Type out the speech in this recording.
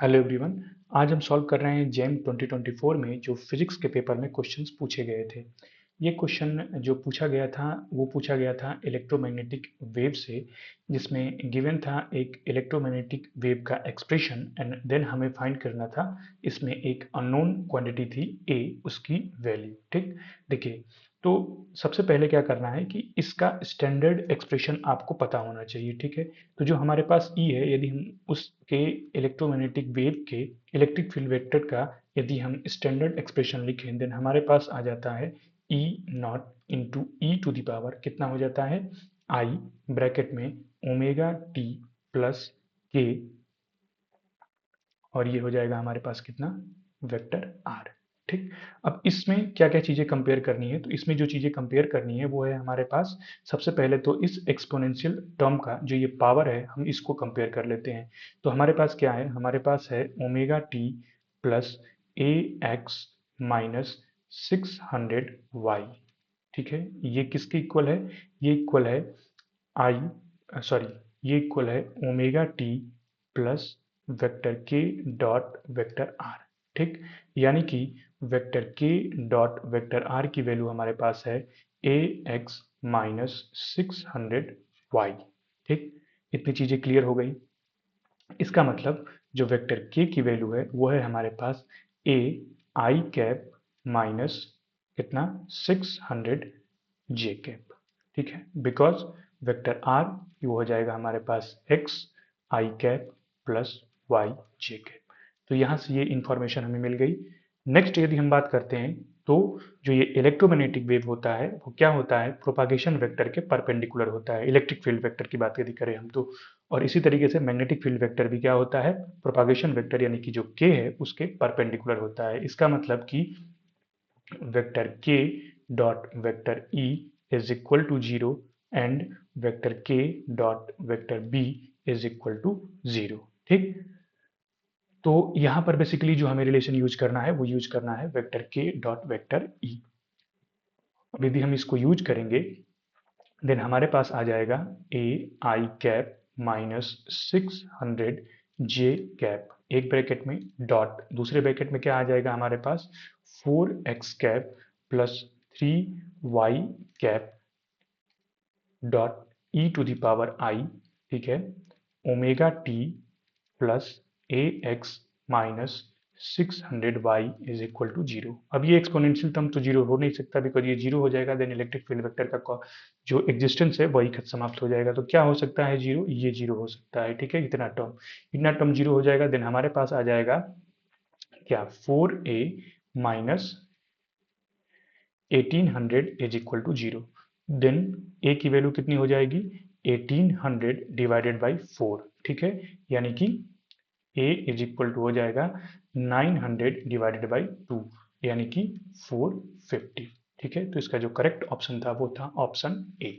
Hello everyone. आज हम solve कर रहे हैं जेम 2024 में जो फिजिक्स के पेपर में क्वेश्चंस पूछे गए थे। ये क्वेश्चन जो पूछा गया था वो पूछा गया था इलेक्ट्रोमैग्नेटिक वेव से, जिसमें गिवन था एक इलेक्ट्रोमैग्नेटिक वेव का एक्सप्रेशन एंड देन हमें फाइंड करना था इसमें एक अननोन क्वांटिटी थी ए, उसकी वैल्यू। ठीक, देखिए, तो सबसे पहले क्या करना है कि इसका स्टैंडर्ड एक्सप्रेशन आपको पता होना चाहिए। ठीक है, तो जो हमारे पास ई है, यदि हम उसके इलेक्ट्रोमैग्नेटिक वेव के इलेक्ट्रिक फील्ड वेक्टर का यदि हम स्टैंडर्ड एक्सप्रेशन लिखें, देन हमारे पास आ जाता है E naught into E to the power कितना हो जाता है आई ब्रैकेट में ओमेगा टी प्लस के, और ये हो जाएगा हमारे पास कितना वेक्टर आर। ठीक, अब इसमें क्या क्या चीजें कंपेयर करनी है, तो इसमें जो चीजें कंपेयर करनी है वो है हमारे पास सबसे पहले तो इस एक्सपोनेंशियल टर्म का जो ये पावर है हम इसको कंपेयर कर लेते हैं। तो हमारे पास क्या है, हमारे पास है omega T plus A X minus 600 Y. ठीक है, ये किसके इक्वल है, ये इक्वल है आई सॉरी ये इक्वल है ओमेगा टी प्लस वेक्टर के डॉट वेक्टर आर। ठीक, यानी कि वेक्टर के डॉट वेक्टर आर की वैल्यू हमारे पास है ए एक्स माइनस 600 वाई। ठीक, इतनी चीजें क्लियर हो गई। इसका मतलब जो वेक्टर के की वैल्यू है वो है हमारे पास ए आई कैप माइनस कितना 600 जे कैप। ठीक है, बिकॉज वेक्टर आर वो हो जाएगा हमारे पास एक्स आई कैप प्लस वाई जे कैप। तो यहाँ से ये इंफॉर्मेशन हमें मिल गई। नेक्स्ट यदि हम बात करते हैं तो जो ये इलेक्ट्रोमैग्नेटिक वेव होता है वो क्या होता है, प्रोपागेशन वेक्टर के परपेंडिकुलर होता है, इलेक्ट्रिक फील्ड वेक्टर की बात यदि करें हम तो। और इसी तरीके से मैग्नेटिक फील्ड वेक्टर भी क्या होता है, प्रोपागेशन वेक्टर यानी कि जो के है उसके परपेंडिकुलर होता है। इसका मतलब कि वेक्टर के dot vector E is equal to zero and vector के dot vector B is equal to zero. ठीक, तो यहां पर बेसिकली जो हमें रिलेशन यूज करना है वो यूज करना है वेक्टर के डॉट वेक्टर ई। अब यदि हम इसको यूज करेंगे देन हमारे पास आ जाएगा A I cap minus 600 J cap, एक ब्रैकेट में डॉट, दूसरे ब्रैकेट में क्या आ जाएगा हमारे पास 4x cap plus 3y cap dot E to the power I. ठीक है, omega T plus A X minus 600 Y is equal to zero. अब ये एक्सपोनेंशियल टर्म तो जीरो हो नहीं सकता, बिकॉज ये जीरो हो जाएगा देन इलेक्ट्रिक फील्ड वेक्टर का जो एग्जिस्टेंस है वही समाप्त हो जाएगा। तो क्या हो सकता है जीरो, ये जीरो हो सकता है। ठीक है, इतना टर्म जीरो हो जाएगा देन हमारे पास आ जाएगा क्या 4a minus 1800 is equal to zero. Then A की वैल्यू कितनी हो जाएगी 1800 डिवाइडेड बाई 4। ठीक है, यानी कि ए इज इक्वल टू हो जाएगा 900 डिवाइडेड बाई 2 यानी कि 450। ठीक है, तो इसका जो करेक्ट ऑप्शन था वो था ऑप्शन ए।